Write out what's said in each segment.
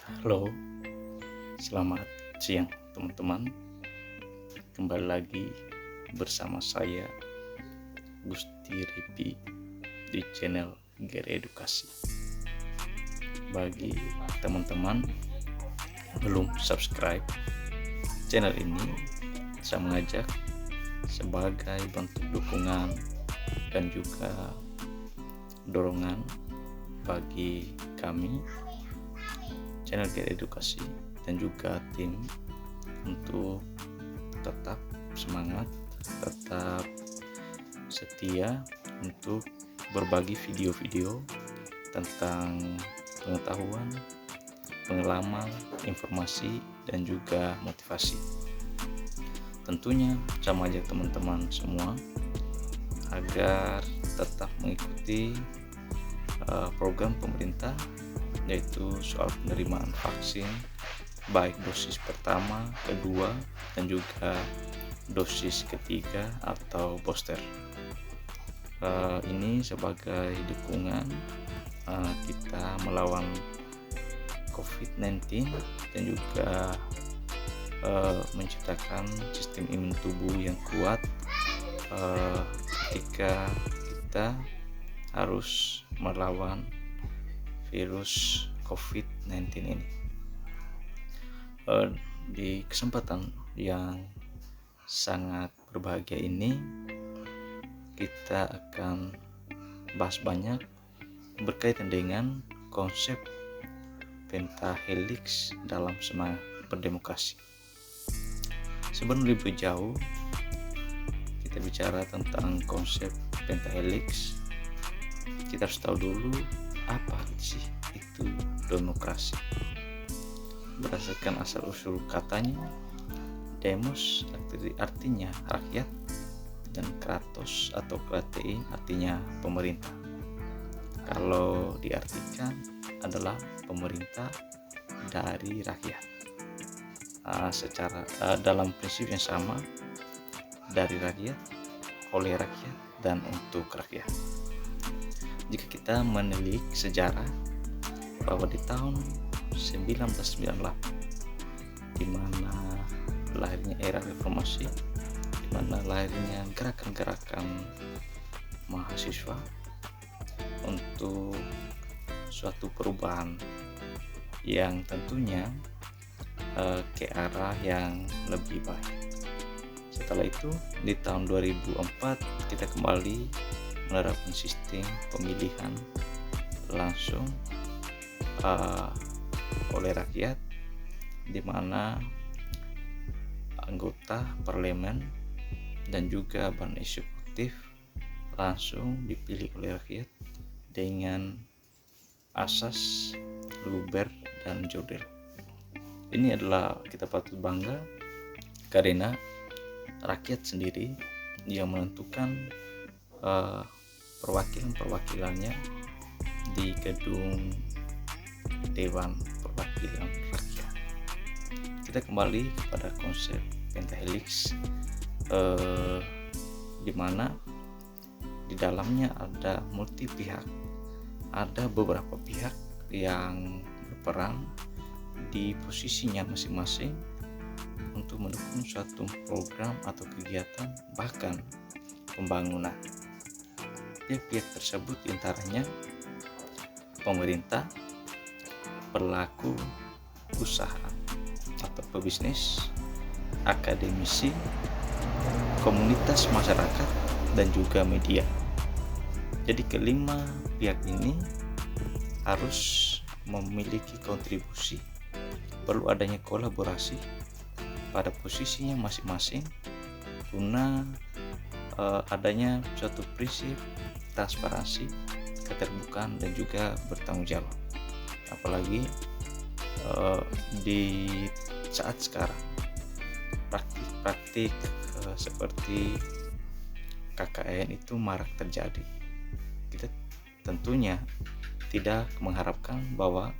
Halo, selamat siang teman-teman. Kembali lagi bersama saya Gusti Ripi di channel Gere Edukasi. Bagi teman-teman yang belum subscribe channel ini, saya mengajak sebagai bentuk dukungan dan juga dorongan bagi kami channel Gere Edukasi dan juga tim untuk tetap semangat, tetap setia untuk berbagi video-video tentang pengetahuan, pengalaman, informasi, dan juga motivasi. Tentunya saya mengajak teman-teman semua agar tetap mengikuti program pemerintah, yaitu soal penerimaan vaksin baik dosis pertama, kedua, dan juga dosis ketiga atau booster. Ini sebagai dukungan kita melawan COVID-19 dan juga menciptakan sistem imun tubuh yang kuat ketika kita harus melawan virus COVID-19 ini. Di kesempatan yang sangat berbahagia ini, kita akan bahas banyak berkaitan dengan konsep pentahelix dalam semangat berdemokrasi. Sebelum lebih jauh, kita bicara tentang konsep pentahelix. Kita harus tahu dulu apa sih itu demokrasi. Berdasarkan asal-usul katanya, demos artinya rakyat dan kratos atau kratein artinya pemerintah. Kalau diartikan adalah pemerintah dari rakyat. Secara dalam prinsip yang sama, dari rakyat, oleh rakyat, dan untuk rakyat. Jika kita menilik sejarah bahwa di tahun 1998, di mana lahirnya era reformasi, di mana lahirnya gerakan-gerakan mahasiswa untuk suatu perubahan yang tentunya ke arah yang lebih baik. Setelah itu di tahun 2004 kita kembali menerapkan sistem pemilihan langsung oleh rakyat, di mana anggota parlemen dan juga badan eksekutif langsung dipilih oleh rakyat dengan asas luber dan jurdil. Ini adalah kita patut bangga karena rakyat sendiri yang menentukan perwakilan-perwakilannya di gedung Dewan Perwakilan Rakyat. Kita kembali kepada konsep pentahelix, di mana di dalamnya ada multi pihak, ada beberapa pihak yang berperan di posisinya masing-masing untuk mendukung suatu program atau kegiatan, bahkan pembangunan. Pihak-pihak tersebut diantaranya pemerintah, pelaku usaha atau pebisnis, akademisi, komunitas masyarakat, dan juga media. Jadi kelima pihak ini harus memiliki kontribusi, perlu adanya kolaborasi pada posisinya masing-masing guna adanya suatu prinsip transparansi, keterbukaan, dan juga bertanggung jawab. Apalagi di saat sekarang praktik-praktik seperti KKN itu marak terjadi. Kita tentunya tidak mengharapkan bahwa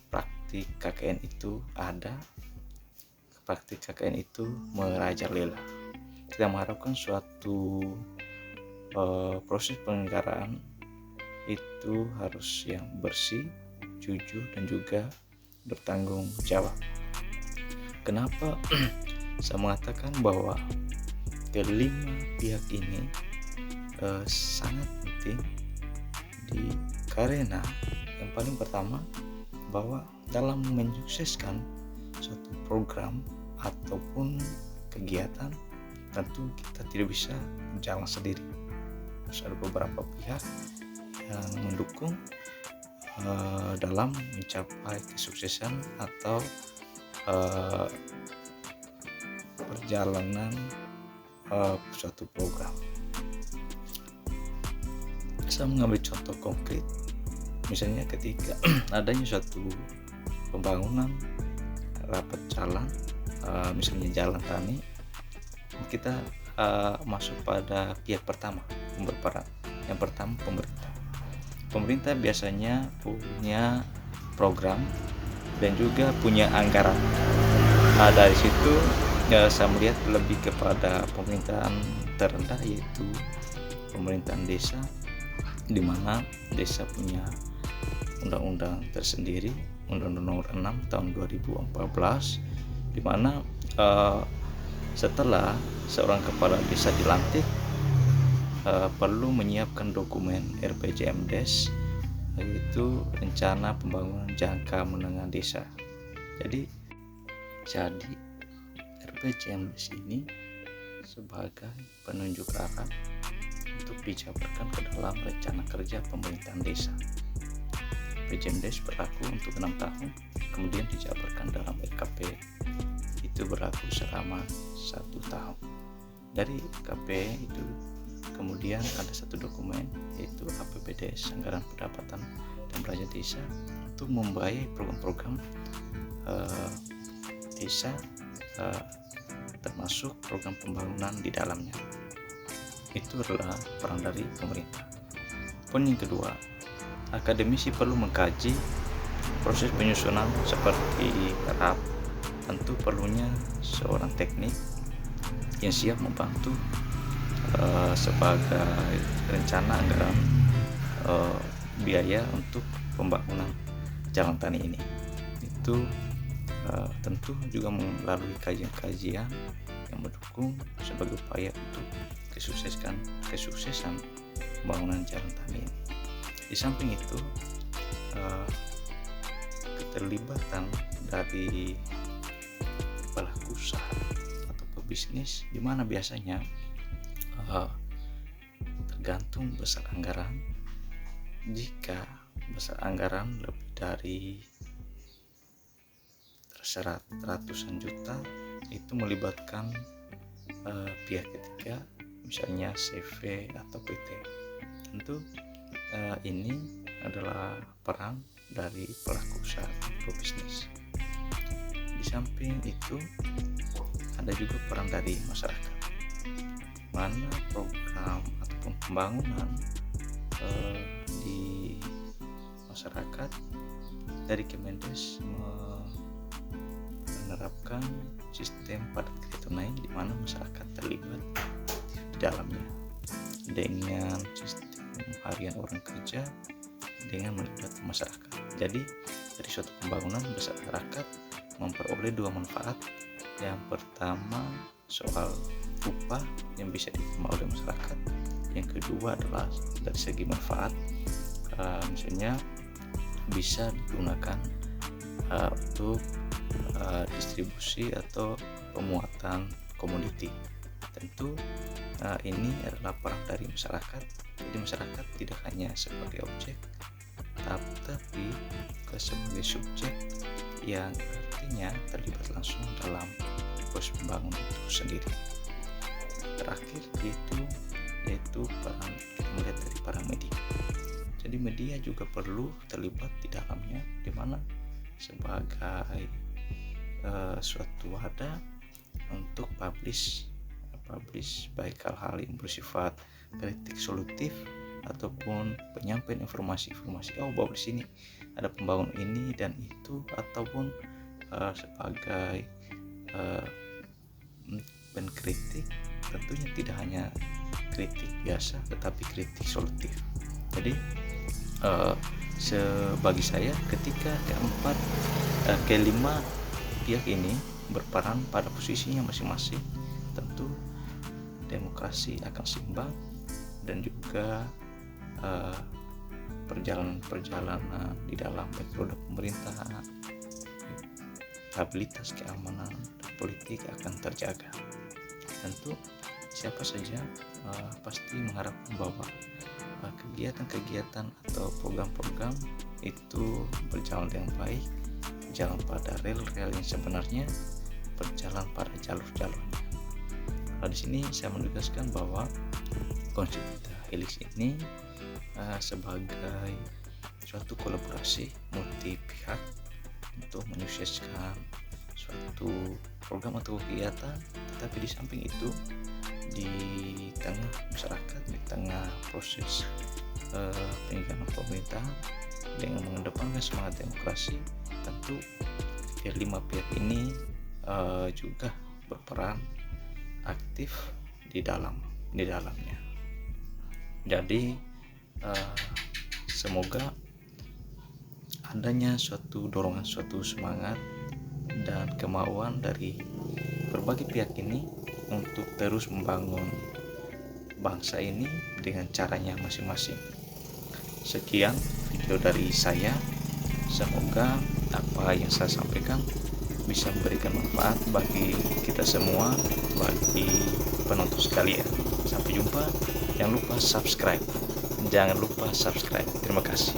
praktik KKN itu ada, praktik KKN itu merajalela. Kita mengharapkan suatu proses penyelenggaraan itu harus yang bersih, jujur, dan juga bertanggung jawab. Kenapa saya mengatakan bahwa kelima pihak ini sangat penting karena yang paling pertama bahwa dalam menyukseskan suatu program ataupun kegiatan tentu kita tidak bisa berjalan sendiri. Harus ada beberapa pihak yang mendukung dalam mencapai kesuksesan atau perjalanan suatu program. Saya mengambil contoh konkret, misalnya ketika adanya suatu pembangunan rapat jalan, misalnya jalan tani, kita masuk pada pihak pertama yang berperan. Yang pertama pemerintah. Pemerintah biasanya punya program dan juga punya anggaran. Dari situ saya melihat lebih kepada pemerintahan terendah, yaitu pemerintahan desa, di mana desa punya undang-undang tersendiri, Undang-Undang Nomor 6 tahun 2014, di mana setelah seorang kepala desa dilantik perlu menyiapkan dokumen RPJMDes, yaitu rencana pembangunan jangka menengah desa. Jadi RPJMDes ini sebagai penunjuk arah untuk dijabarkan ke dalam rencana kerja pemerintahan desa. RPJMDes berlaku untuk 6 tahun, kemudian dijabarkan dalam RKP, itu berlaku selama 1 tahun. Dari RKP itu kemudian ada satu dokumen, yaitu APBDes, Anggaran Pendapatan dan Belanja Desa, untuk membiayai program-program desa, termasuk program pembangunan di dalamnya. Itu adalah peran dari pemerintah. Poin yang kedua, akademisi perlu mengkaji proses penyusunan seperti RAP. Tentu perlunya seorang teknik yang siap membantu sebagai rencana anggaran biaya untuk pembangunan jalan tani ini. Itu tentu juga melalui kajian-kajian yang mendukung sebagai upaya untuk kesuksesan pembangunan jalan tani ini. Di samping itu, keterlibatan dari pelaku usaha atau pebisnis, di mana biasanya tergantung besar anggaran. Jika besar anggaran lebih dari ratusan juta, itu melibatkan pihak ketiga, misalnya CV atau PT. Tentu ini adalah peran dari pelaku usaha atau bisnis. Di samping itu ada juga peran dari masyarakat, mana program ataupun pembangunan di masyarakat dari Kemendes menerapkan sistem padat karya tunai, di mana masyarakat terlibat di dalamnya dengan sistem harian orang kerja dengan melibatkan masyarakat. Jadi dari suatu pembangunan masyarakat memperoleh dua manfaat. Yang pertama soal upah yang bisa diterima oleh masyarakat. Yang kedua adalah dari segi manfaat, misalnya bisa digunakan untuk distribusi atau pemuatan komoditi. Tentu ini adalah peran dari masyarakat. Jadi masyarakat tidak hanya sebagai objek, tapi sebagai subjek yang artinya terlibat langsung dalam proses pembangunan itu sendiri. Terakhir yaitu peran kita melihat dari para media. Jadi media juga perlu terlibat di dalamnya, di mana sebagai suatu wadah untuk publish baik hal-hal yang bersifat kritik solutif ataupun penyampaian informasi bahwa di sini ada pembangunan ini dan itu, ataupun sebagai penkritik, tentunya tidak hanya kritik biasa tetapi kritik solutif. Jadi Bagi saya, ketika kelima pihak ini berperan pada posisinya masing-masing, tentu demokrasi akan seimbang dan juga perjalanan di dalam metode pemerintahan, stabilitas keamanan dan politik akan terjaga. Tentu siapa saja pasti mengharapkan bahwa kegiatan-kegiatan atau program-program itu berjalan dengan baik, berjalan pada rel-rel yang sebenarnya, berjalan pada jalur-jalurnya. Di sini saya menegaskan bahwa konsep Helix ini sebagai suatu kolaborasi multi pihak untuk menyukseskan suatu program atau kegiatan, tetapi di samping itu di tengah masyarakat, di tengah proses peningkatan pemerintahan dengan mengedepankan semangat demokrasi, tentu kelima pihak ini juga berperan aktif di dalamnya. Jadi semoga adanya suatu dorongan, suatu semangat dan kemauan dari berbagai pihak ini untuk terus membangun bangsa ini dengan caranya masing-masing. Sekian video dari saya. Semoga apa yang saya sampaikan bisa memberikan manfaat bagi kita semua, bagi penonton sekalian. Sampai jumpa. Jangan lupa subscribe. Terima kasih.